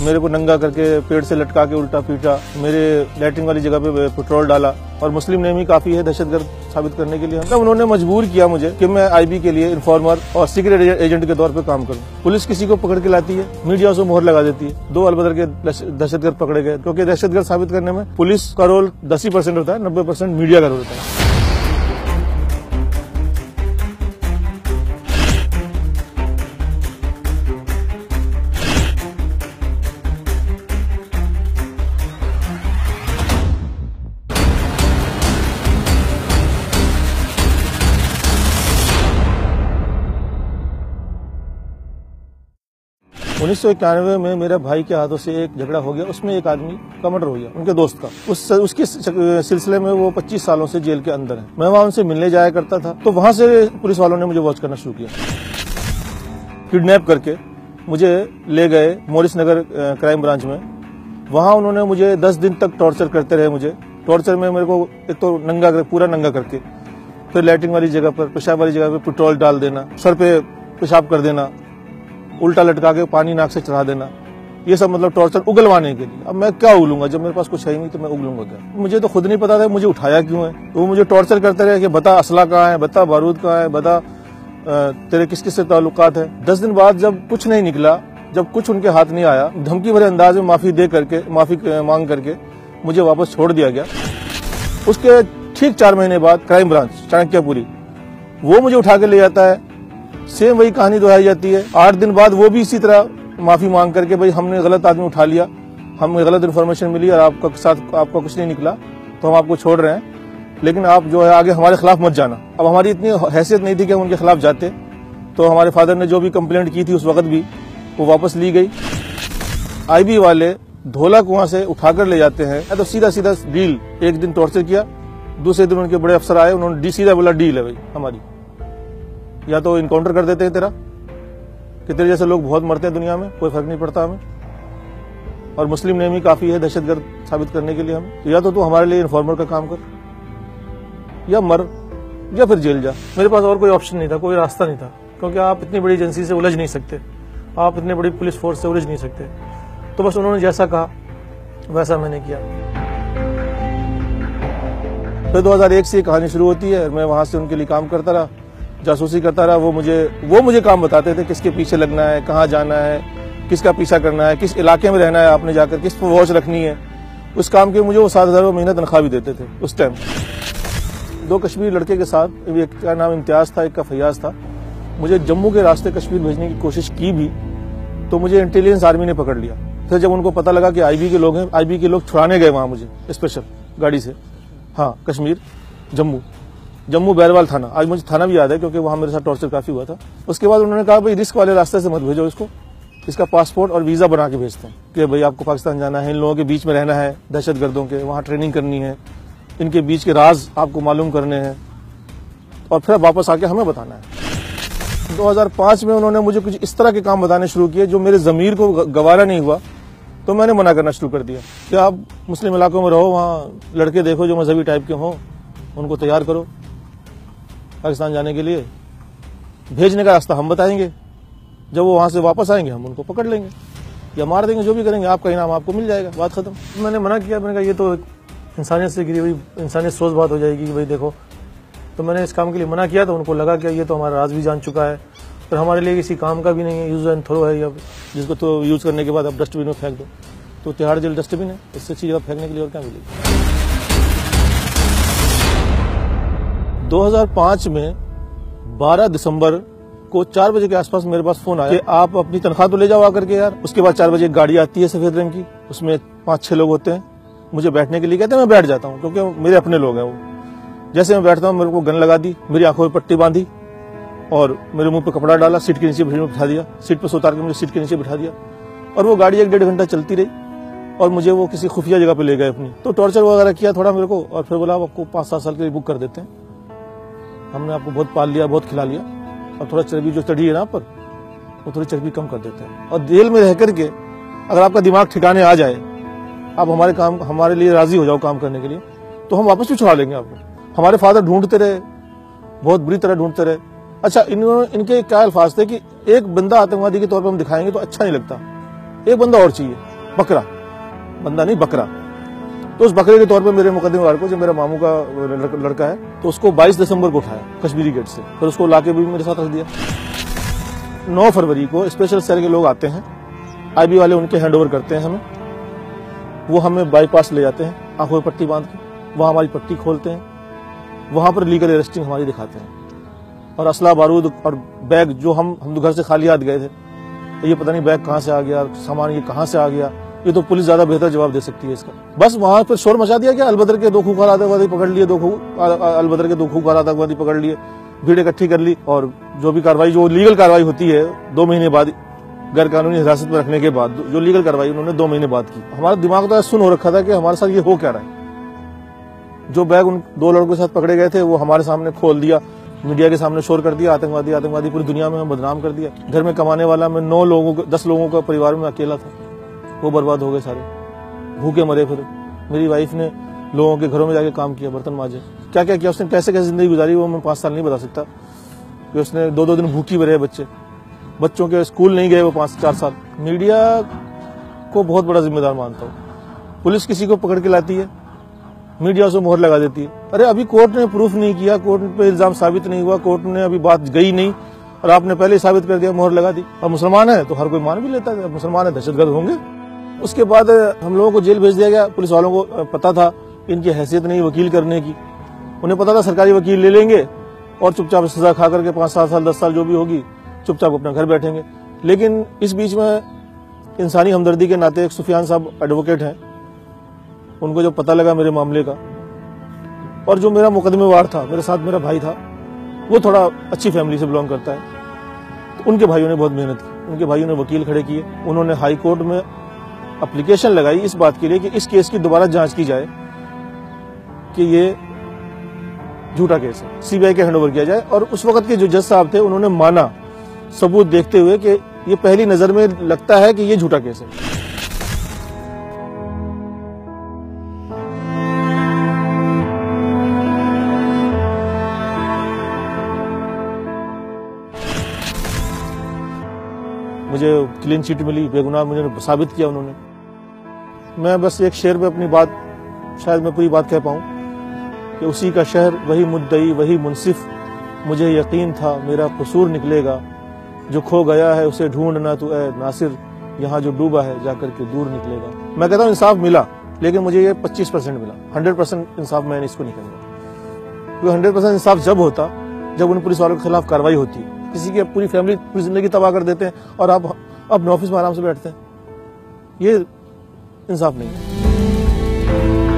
मेरे को नंगा करके पेड़ से लटका के उल्टा पीटा, मेरे लैट्रिन वाली जगह पे पेट्रोल डाला और मुस्लिम नेम ही काफी है दहशतगर्द साबित करने के लिए। तब उन्होंने मजबूर किया मुझे कि मैं आईबी के लिए इन्फॉर्मर और सीक्रेट एजेंट के तौर पर काम करूं। पुलिस किसी को पकड़ के लाती है, मीडिया उसको मोहर लगा देती है। 2 अलबदर के दहशतगर्द पकड़े गए, क्योंकि दहशतगर्द साबित करने में पुलिस का रोल 10% होता है, 90% मीडिया का रोल होता है। 1991 में मेरे भाई के हाथों से एक झगड़ा हो गया, उसमें एक आदमी का मर्डर हो गया, उनके दोस्त का। उसके सिलसिले में वो 25 सालों से जेल के अंदर है। मैं वहां उनसे मिलने जाया करता था, तो वहां से पुलिस वालों ने मुझे वॉच करना शुरू किया। किडनैप करके मुझे ले गए मोरिस नगर क्राइम ब्रांच में। वहां उन्होंने मुझे 10 दिन तक टॉर्चर करते रहे। मुझे टॉर्चर में मेरे को एक तो पूरा नंगा करके, फिर लैट्रिन वाली जगह पर, पेशाब वाली जगह पर पेट्रोल डाल देना, सर पे पेशाब कर देना, उल्टा लटका के पानी नाक से चढ़ा देना, ये सब मतलब टॉर्चर उगलवाने के लिए। अब मैं क्या उगलूंगा जब मेरे पास कुछ है ही नहीं, तो मैं उगलूंगा क्या? मुझे तो खुद नहीं पता था मुझे उठाया क्यों है। तो वो मुझे टॉर्चर करते रहे कि बता असला कहाँ है, बता बारूद कहाँ है, बता तेरे किस किस से ताल्लुकात है। 10 दिन बाद जब कुछ नहीं निकला, जब कुछ उनके हाथ नहीं आया, धमकी भरे अंदाज में माफी मांग करके मुझे वापस छोड़ दिया गया। उसके ठीक 4 महीने बाद क्राइम ब्रांच चाणक्यपुरी वो मुझे उठा के ले जाता है। सेम वही कहानी दोहराई जाती है। 8 दिन बाद वो भी इसी तरह माफी मांग करके, भाई हमने गलत आदमी उठा लिया, हमें गलत इन्फॉर्मेशन मिली और आपका कुछ नहीं निकला, तो हम आपको छोड़ रहे हैं, लेकिन आप जो है आगे हमारे खिलाफ मत जाना। अब हमारी इतनी हैसियत नहीं थी कि हम उनके खिलाफ जाते, तो हमारे फादर ने जो भी कंप्लेंट की थी उस वक्त भी वो वापस ली गई। आईबी वाले धोला कुआं से उठाकर ले जाते हैं, तो सीधा सीधा डील। एक दिन टॉर्चर किया, दूसरे दिन उनके बड़े अफसर आए, उन्होंने सीधा बोला डील है भाई हमारी, या तो इनकाउंटर कर देते हैं तेरा, कि तेरे जैसे लोग बहुत मरते हैं दुनिया में, कोई फर्क नहीं पड़ता हमें, और मुस्लिम नेम ही काफी है दहशतगर्द साबित करने के लिए हमें, या तो तू हमारे लिए इन्फॉर्मर का काम कर, या मर, या फिर जेल जा। मेरे पास और कोई ऑप्शन नहीं था, कोई रास्ता नहीं था, क्योंकि आप इतनी बड़ी एजेंसी से उलझ नहीं सकते, आप इतनी बड़ी पुलिस फोर्स से उलझ नहीं सकते। तो बस उन्होंने जैसा कहा वैसा मैंने किया। फिर 2001 से कहानी शुरू होती है। मैं वहां से उनके लिए काम करता रहा, जासूसी करता रहा। वो मुझे काम बताते थे, किसके पीछे लगना है, कहाँ जाना है, किसका पीछा करना है, किस इलाके में रहना है आपने जाकर, किस पर वॉच रखनी है। उस काम के मुझे वो 7,000 महीना तनख्वाह भी देते थे उस टाइम। 2 कश्मीरी लड़के के साथ, एक का नाम इम्तियाज था, एक का फैयाज था। मुझे जम्मू के रास्ते कश्मीर भेजने की कोशिश की भी, तो मुझे इंटेलिजेंस आर्मी ने पकड़ लिया। फिर जब उनको पता लगा कि आईबी के लोग हैं, आईबी के लोग छुड़ाने गए वहां मुझे स्पेशल गाड़ी से, हाँ कश्मीर, जम्मू बैरवाल थाना। आज मुझे थाना भी याद है, क्योंकि वहां मेरे साथ टॉर्चर काफी हुआ था। उसके बाद उन्होंने कहा भाई रिस्क वाले रास्ते से मत भेजो इसको, इसका पासपोर्ट और वीजा बना के भेजते हैं कि भाई आपको पाकिस्तान जाना है, इन लोगों के बीच में रहना है, दहशतगर्दों के, वहां ट्रेनिंग करनी है, इनके बीच के राज आपको मालूम करने हैं, और फिर वापस आके हमें बताना है। 2005 में उन्होंने मुझे कुछ इस तरह के काम बताने शुरू किए जो मेरे जमीर को गवारा नहीं हुआ, तो मैंने मना करना शुरू कर दिया कि आप मुस्लिम इलाकों में रहो, वहाँ लड़के देखो जो मजहबी टाइप के हों, उनको तैयार करो पाकिस्तान जाने के लिए। भेजने का रास्ता हम बताएंगे, जब वो वहां से वापस आएंगे हम उनको पकड़ लेंगे या मार देंगे, जो भी करेंगे, आपका इनाम आपको मिल जाएगा, बात खत्म। मैंने मना किया, मैंने कहा ये तो इंसानियत से गिरी हुई, इंसानियत सोच बात हो जाएगी कि भाई देखो। तो मैंने इस काम के लिए मना किया, तो उनको लगा कि ये तो हमारा राज भी जान चुका है, फिर हमारे लिए किसी काम का भी नहीं है, यूज एंड थ्रो है, या जिसको तो यूज करने के बाद अब डस्टबिन में फेंक दो। तो तिहाड़ जेल डस्टबिन है, इससे अच्छी जगह फेंकने के लिए और क्या मिलेगी। 2005 में 12 दिसंबर को 4 बजे के आसपास मेरे पास फोन आया कि आप अपनी तनख्वाह तो ले जाओ आकर के यार। उसके बाद 4 बजे एक गाड़ी आती है सफेद रंग की, उसमें 5-6 लोग होते हैं, मुझे बैठने के लिए कहते हैं। मैं बैठ जाता हूँ, क्योंकि मेरे अपने लोग हैं वो। जैसे मैं बैठता हूँ, मेरे को गन लगा दी, मेरी आंखों में पट्टी बांधी और मेरे मुंह पे कपड़ा डाला, सीट के नीचे बिठा दिया, सीट पर से उतार के मुझे सीट के नीचे बिठा दिया, और वो गाड़ी 1-1.5 घंटा चलती रही, और मुझे वो किसी खुफिया जगह पे ले गए अपनी। तो टॉर्चर वगैरह किया थोड़ा मेरे को, और फिर बोला आपको 5-7 साल के लिए बुक कर देते हैं, हमने आपको बहुत पाल लिया, बहुत खिला लिया, और थोड़ा चर्बी जो चढ़ी है ना पर, वो थोड़ी चर्बी कम कर देते हैं। और जेल में रह करके अगर आपका दिमाग ठिकाने आ जाए, आप हमारे लिए राजी हो जाओ काम करने के लिए, तो हम वापस भी छुड़ा लेंगे आपको। हमारे फादर ढूंढते रहे, बहुत बुरी तरह ढूंढते रहे। अच्छा, इनके क्या अल्फाज थे कि एक बंदा आतंकवादी के तौर पर हम दिखाएंगे तो अच्छा नहीं लगता, एक बंदा और चाहिए। बकरा, बंदा नहीं बकरा। तो उस बकरे के तौर पे मेरे मुकदमेवार को, जो मेरा मामू का लड़का है, तो उसको 22 दिसंबर को उठाया कश्मीरी गेट से, फिर उसको लाके भी मेरे साथ रख दिया। 9 फरवरी को स्पेशल सेल के लोग आते हैं, आईबी वाले उनके हैंडओवर करते हैं हमें, वो हमें बाईपास ले जाते हैं आंखों में पट्टी बांध के, वहां हमारी पट्टी खोलते हैं, वहां पर लीगल अरेस्टिंग हमारी दिखाते हैं, और असला बारूद और बैग जो हम तो घर से खाली हाथ गए थे, ये पता नहीं बैग कहां से आ गया, सामान ये कहां से आ गया, ये तो पुलिस ज्यादा बेहतर जवाब दे सकती है इसका। बस वहां पर शोर मचा दिया, क्या अलबदर के 2 खूंखार आतंकवादी पकड़ लिए, अलबदर के 2 खूंखार आतंकवादी पकड़ लिए, भीड़ इकट्ठी कर ली, और जो भी कार्रवाई, जो लीगल कार्रवाई होती है 2 महीने बाद, गैर कानूनी हिरासत में रखने के बाद जो लीगल कार्रवाई उन्होंने 2 महीने बाद की। हमारा दिमाग तो सुन हो रखा था कि हमारे साथ ये हो क्या रहा है। जो बैग उन 2 लड़कों के साथ पकड़े गए थे वो हमारे सामने खोल दिया, मीडिया के सामने शोर कर दिया, आतंकवादी आतंकवादी, पूरी दुनिया में बदनाम कर दिया। घर में कमाने वाला मैं 10 लोगों का परिवार में अकेला था, वो बर्बाद हो गए सारे, भूखे मरे। फिर मेरी वाइफ ने लोगों के घरों में जाके काम किया, बर्तन मांजे, क्या क्या किया उसने, कैसे कैसे जिंदगी गुजारी वो मैं 5 साल नहीं बता सकता। कि उसने 2-2 दिन भूखी रहे बच्चों के स्कूल नहीं गए वो 5-4 साल। मीडिया को बहुत बड़ा जिम्मेदार मानता हूँ। पुलिस किसी को पकड़ के लाती है, मीडिया उसे मोहर लगा देती है। अरे अभी कोर्ट ने प्रूफ नहीं किया, कोर्ट पे इल्जाम साबित नहीं हुआ, कोर्ट ने अभी बात गई नहीं, और आपने पहले ही साबित कर दिया, मोहर लगा दी। अब मुसलमान है तो हर कोई मान भी लेता है, मुसलमान है दहशतगर्द होंगे। उसके बाद हम लोगों को जेल भेज दिया गया। पुलिस वालों को पता था इनकी हैसियत नहीं वकील करने की, उन्हें पता था सरकारी वकील ले लेंगे और चुपचाप सजा खा करके 5-7 साल 10 साल जो भी होगी चुपचाप अपने घर बैठेंगे। लेकिन इस बीच में इंसानी हमदर्दी के नाते एक सुफियान साहब एडवोकेट हैं, उनको जब पता लगा मेरे मामले का, और जो मेरा मुकदमेवार था, मेरे साथ मेरा भाई था, वो थोड़ा अच्छी फैमिली से बिलोंग करता है, तो उनके भाइयों ने बहुत मेहनत की, उनके भाइयों ने वकील खड़े किए, उन्होंने हाई कोर्ट में एप्लीकेशन लगाई इस बात के लिए कि इस केस की दोबारा जांच की जाए कि ये झूठा केस है, सीबीआई के हैंडओवर किया जाए। और उस वक्त के जो जज साहब थे उन्होंने माना, सबूत देखते हुए, कि ये पहली नजर में लगता है कि ये झूठा केस है। मुझे क्लीन चिट मिली, बेगुनाह मुझे साबित किया उन्होंने। मैं बस एक शेर पे अपनी बात, शायद मैं पूरी बात कह पाऊं, कि उसी का शहर, वही मुद्दई, वही मुंसिफ, मुझे यकीन था मेरा कसूर निकलेगा, जो खो गया है उसे ढूंढना तू ए नासिर, यहाँ जो डूबा है जाकर के दूर निकलेगा। मैं कहता हूँ इंसाफ मिला, लेकिन मुझे ये 25% मिला, 100% इंसाफ मैं इसको नहीं कहूँगा। क्योंकि 100% इंसाफ जब होता जब उन पुलिस वालों के खिलाफ कार्रवाई होती है। किसी की पूरी फैमिली, पूरी जिंदगी तबाह कर देते हैं और आप अपने ऑफिस में आराम से बैठते हैं, ये इंसाफ नहीं है।